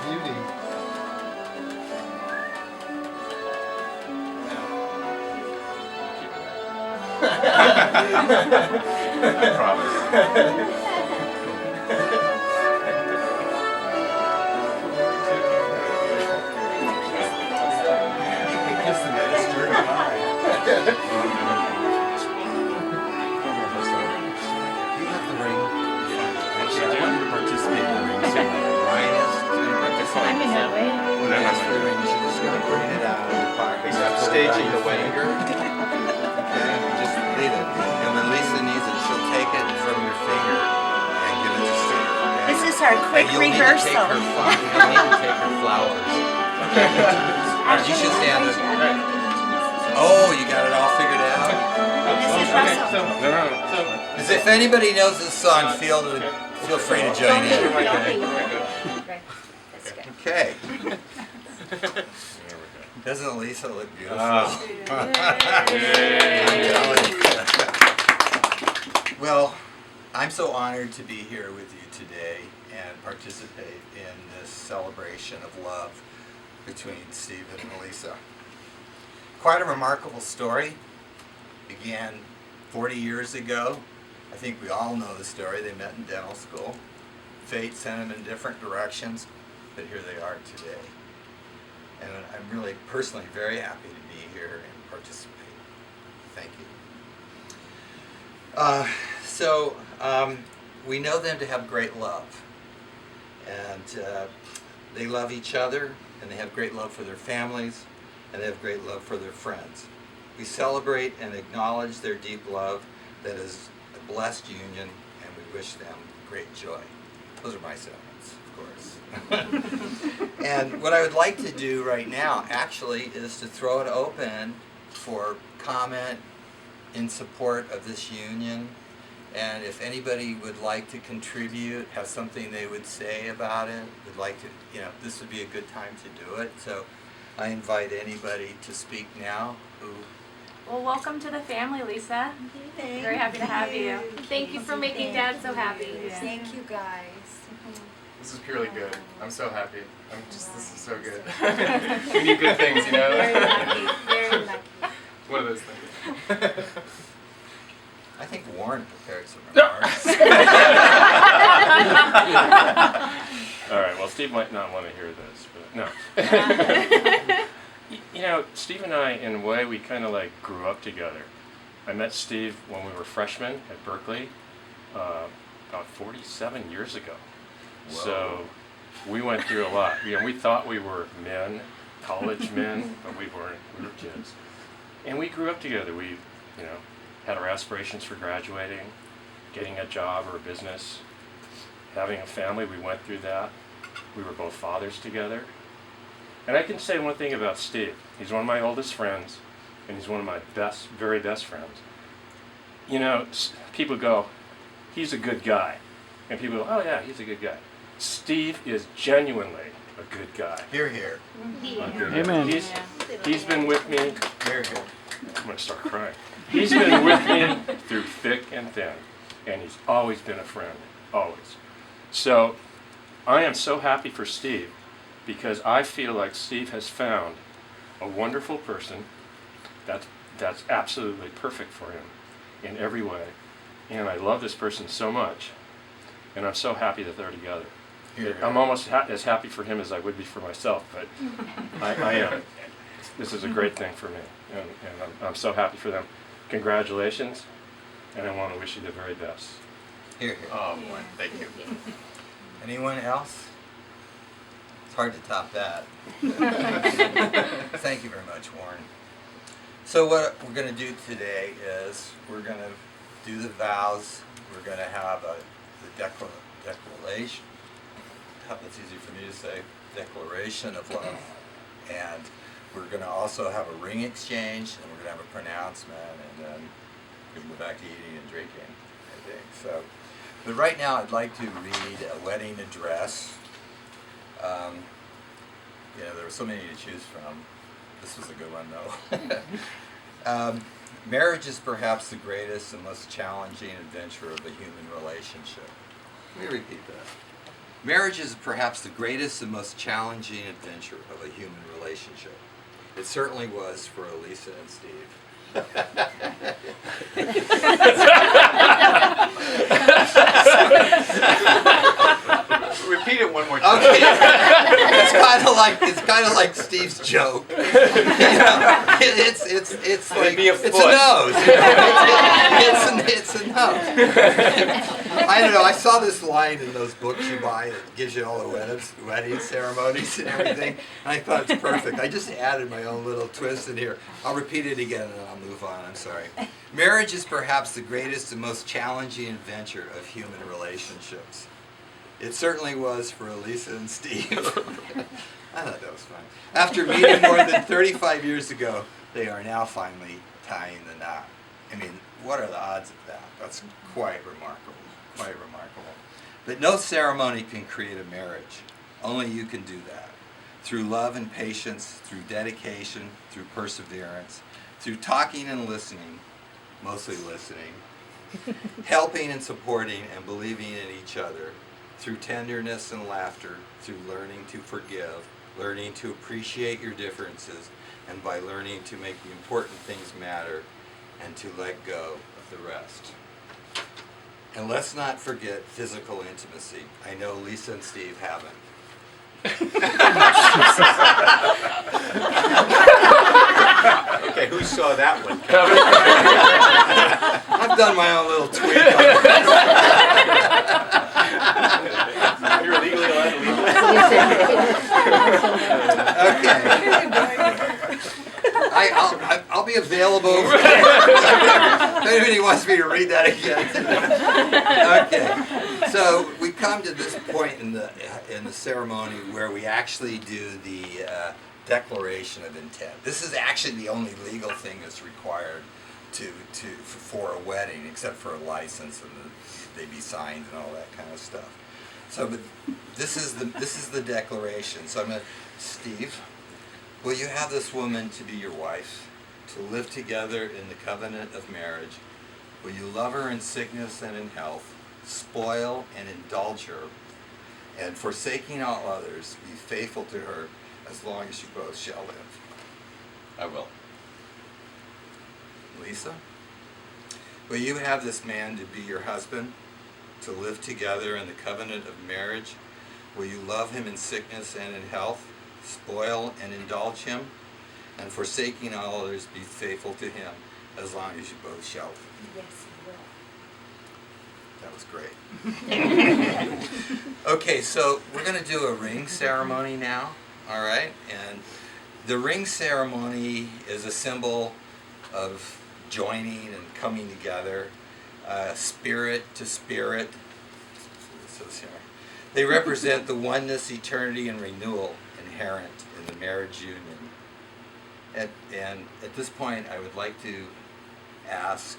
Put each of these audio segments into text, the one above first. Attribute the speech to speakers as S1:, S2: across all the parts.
S1: beauty.
S2: I promise.
S1: Kiss the minister. You have the ring. Actually, I wanted to participate in the ring ceremony. Ryan is going to participate.
S3: I'm in that way.
S1: When I ask for the ring, she's just going to bring it out of the pocket. Staging the wedding. Okay, just leave it. And when Lisa needs it, she'll take it from your finger and give it to Steve. Okay?
S3: This is our quick
S1: You'll
S3: rehearsal.
S1: Need to take her flowers. You should stand up. Oh, you got it all figured out? As if anybody knows this song, feel free to join in. Okay. Doesn't Elisa look beautiful? I'm telling you. Well, I'm so honored to be here with you today and participate in this celebration of love between Steve and Elisa. Quite a remarkable story. Began 40 years ago. I think we all know the story. They met in dental school. Fate sent them in different directions, but here they are today. And I'm really personally very happy to be here and participate. Thank you. We know them to have great love. And they love each other, and they have great love for their families, and they have great love for their friends. We celebrate and acknowledge their deep love that is a blessed union, and we wish them great joy. Those are my sentiments, of course. And what I would like to do right now, actually, is to throw it open for comment in support of this union. And if anybody would like to contribute, have something they would say about it, would like to, this would be a good time to do it. So I invite anybody to speak now who...
S4: Well, welcome to the family, Lisa. Very happy to have you. Thank you for making Dad so happy.
S3: Thank you guys.
S2: This is purely good. I'm so happy. This is so good. We need good things,
S3: Very lucky. Very lucky.
S2: One of those things.
S1: I think Warren prepared some remarks.
S5: All right, well, Steve might not want to hear this, but no. Steve and I, in a way, we kind of like grew up together. I met Steve when we were freshmen at Berkeley about 47 years ago.
S1: Whoa.
S5: So we went through a lot. We thought we were men, college men, but we weren't. We were kids. And we grew up together. We, had our aspirations for graduating, getting a job or a business, having a family. We went through that. We were both fathers together. And I can say one thing about Steve. He's one of my oldest friends, and he's one of my very best friends. People go, he's a good guy. And people go, oh yeah, he's a good guy. Steve is genuinely a good guy.
S1: Hear, hear.
S5: Amen. He's been with me.
S1: Hear, hear.
S5: I'm going to start crying. He's been with me through thick and thin, and he's always been a friend, always. So I am so happy for Steve because I feel like Steve has found a wonderful person that's absolutely perfect for him in every way. And I love this person so much, and I'm so happy that they're together. I'm almost as happy for him as I would be for myself, but I am. This is a great thing for me, and I'm so happy for them. Congratulations, and I want to wish you the very best.
S1: Hear, hear. Oh, boy. Thank you. Anyone else? It's hard to top that. Thank you very much, Warren. So what we're going to do today is we're going to do the vows. We're going to have the declaration. That's easy for me to say. Declaration of love. And we're going to also have a ring exchange, and we're going to have a pronouncement, and then we can go back to eating and drinking, I think. So, but right now I'd like to read a wedding address. There were so many to choose from. This was a good one, though. Marriage is perhaps the greatest and most challenging adventure of a human relationship. Let me repeat that. Marriage is perhaps the greatest and most challenging adventure of a human relationship. It certainly was for Elisa and Steve.
S2: Repeat it one more time.
S1: Okay, it's kind of like Steve's joke. You know, it's like
S2: be a
S1: it's a
S2: foot.
S1: nose. It's a nose. I don't know. I saw this line in those books you buy that gives you all the wedding ceremonies and everything, and I thought it's perfect. I just added my own little twist in here. I'll repeat it again and then I'll move on. I'm sorry. Marriage is perhaps the greatest and most challenging adventure of human relationships. It certainly was for Elisa and Steve. I thought that was fun. After meeting more than 35 years ago, they are now finally tying the knot. I mean, what are the odds of that? That's quite remarkable. Quite remarkable. But no ceremony can create a marriage. Only you can do that. Through love and patience, through dedication, through perseverance, through talking and listening, mostly listening, helping and supporting and believing in each other, through tenderness and laughter, through learning to forgive, learning to appreciate your differences, and by learning to make the important things matter and to let go of the rest. And let's not forget physical intimacy. I know Lisa and Steve haven't.
S6: Okay, who saw that one?
S1: I've done my own little tweak on
S6: You're legally allowed to leave.
S1: Okay. I'll be available if anybody wants me to read that again. Okay. So we come to this point in the ceremony where we actually do the declaration of intent. This is actually the only legal thing that's required for a wedding, except for a license and they be signed and all that kind of stuff. So, but this is the declaration. So I'm gonna, Steve, will you have this woman to be your wife, to live together in the covenant of marriage? Will you love her in sickness and in health, spoil and indulge her, and forsaking all others, be faithful to her as long as you both shall live?
S7: I will.
S1: Lisa, will you have this man to be your husband, to live together in the covenant of marriage? Will you love him in sickness and in health, spoil and indulge him, and forsaking all others, be faithful to him as long as you both shall live?
S3: Yes, he will.
S1: That was great. Okay, so we're going to do a ring ceremony now, all right? And the ring ceremony is a symbol of joining and coming together, spirit to spirit. It says here. They represent the oneness, eternity, and renewal inherent in the marriage union. And at this point, I would like to ask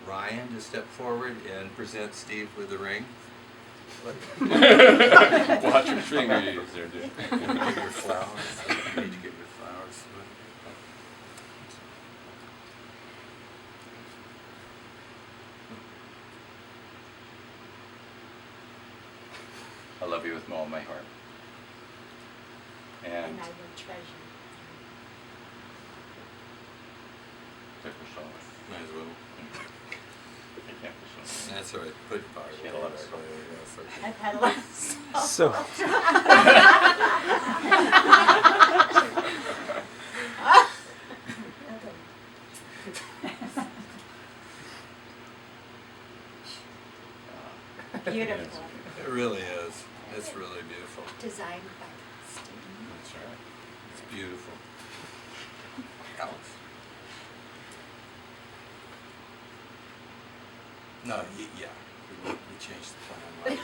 S1: Ryan to step forward and present Steve with the ring.
S7: Watch your finger use there, dude.
S1: Give your flowers. You need to give your flowers.
S7: I love you with all my heart. And
S3: And I will treasure.
S7: took the song.
S1: Might as well.
S7: I can't push on.
S1: That's all right. Put it back.
S7: She had a lot of stuff.
S3: I've had a lot of stuff.
S6: So,
S3: Beautiful.
S1: It really is. It's really beautiful.
S3: Designed by Steve.
S1: That's right. It's beautiful. Alex? No, yeah. We changed the plan.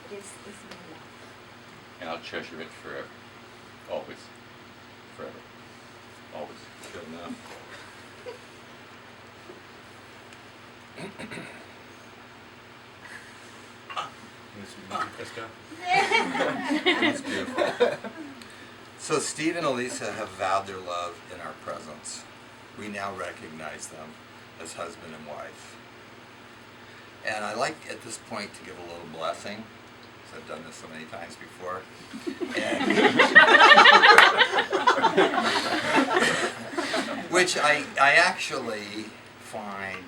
S3: This is my love.
S7: And I'll treasure it forever. Always. Forever. Always.
S1: Good enough. It's beautiful. So Steve and Elisa have vowed their love in our presence. We now recognize them as husband and wife. And I like at this point to give a little blessing, because I've done this so many times before. Which I actually find,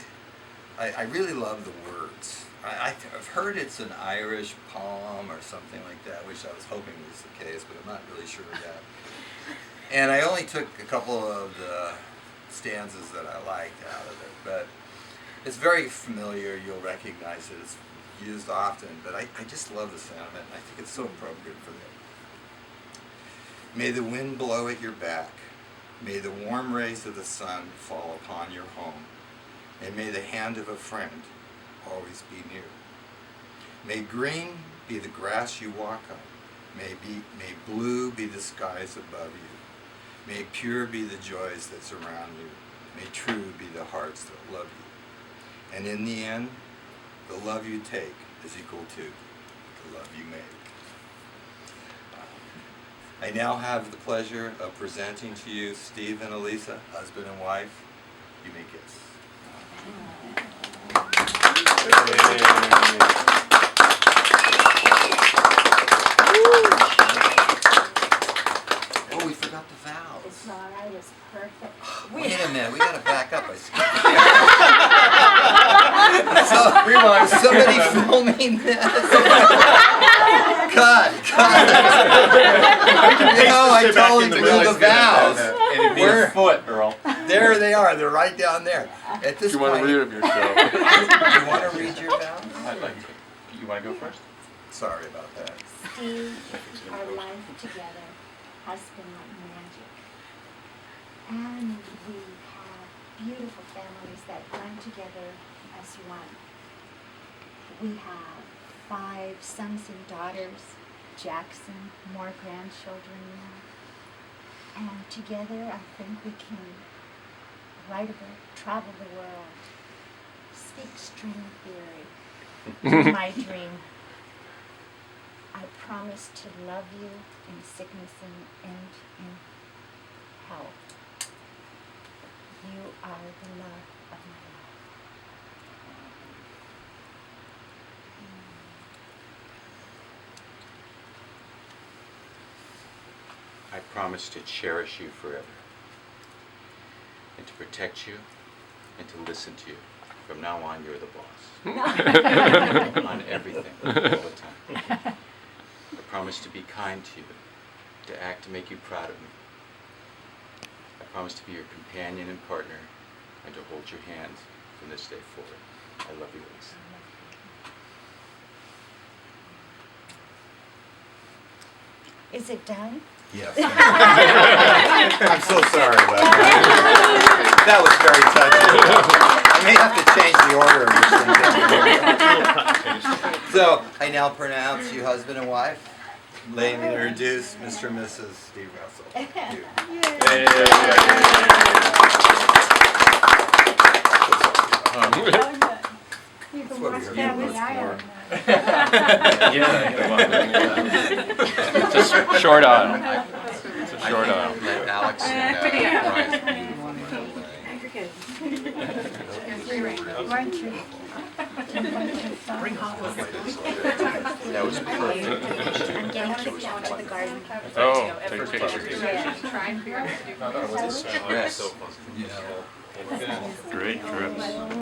S1: I really love the words. I've heard it's an Irish poem or something like that, which I was hoping was the case, but I'm not really sure yet. And I only took a couple of the stanzas that I liked out of it, but it's very familiar. You'll recognize it. It's used often, but I just love the sentiment, and I think it's so appropriate for that. May the wind blow at your back. May the warm rays of the sun fall upon your home, and may the hand of a friend always be near. May green be the grass you walk on. May blue be the skies above you. May pure be the joys that surround you. May true be the hearts that love you. And in the end, the love you take is equal to the love you make. I now have the pleasure of presenting to you Steve and Elisa, husband and wife. You may kiss. Oh, we forgot the vows.
S3: It's all right, it's perfect.
S1: Wait a minute, we gotta back up. I see. Somebody filming this. Cut. I told you to do the vows.
S7: And it'd be a foot, Earl.
S1: There they are. They're right down there. At this
S5: You want
S1: point,
S5: to read them yourself?
S1: you want to read your vows?
S7: I'd like to. You want to go first?
S1: Sorry about that.
S3: Steve, our life together has been like magic. And we have beautiful families that run together as one. We have 5 sons and daughters, Jackson, more grandchildren now. And together I think we can write a book, travel the world, speak string theory. My dream. I promise to love you in sickness and in health. You are the love of my life.
S6: I promise to cherish you forever, and to protect you, and to listen to you. From now on, you're the boss. On everything, all the time. I promise to be kind to you, to act to make you proud of me. I promise to be your companion and partner, and to hold your hand from this day forward. I love you, Elisa.
S3: Is it done?
S1: Yes. I'm so sorry, Leslie. That was very touching. I may have to change the order of this thing. So, I now pronounce you husband and wife. Let me introduce Mr. and Mrs. Steve Russell. Thank you.
S3: You can
S1: what
S3: watch
S1: we heard
S3: that
S1: from
S3: with
S1: us
S3: Ira.
S5: It's a short aisle. It's a short aisle.
S6: Let Alex and
S3: Weren't you?
S6: that was perfect.
S3: I'm getting kicked out to the garden.
S5: Oh, take pictures.
S6: Yes.
S5: Great trips.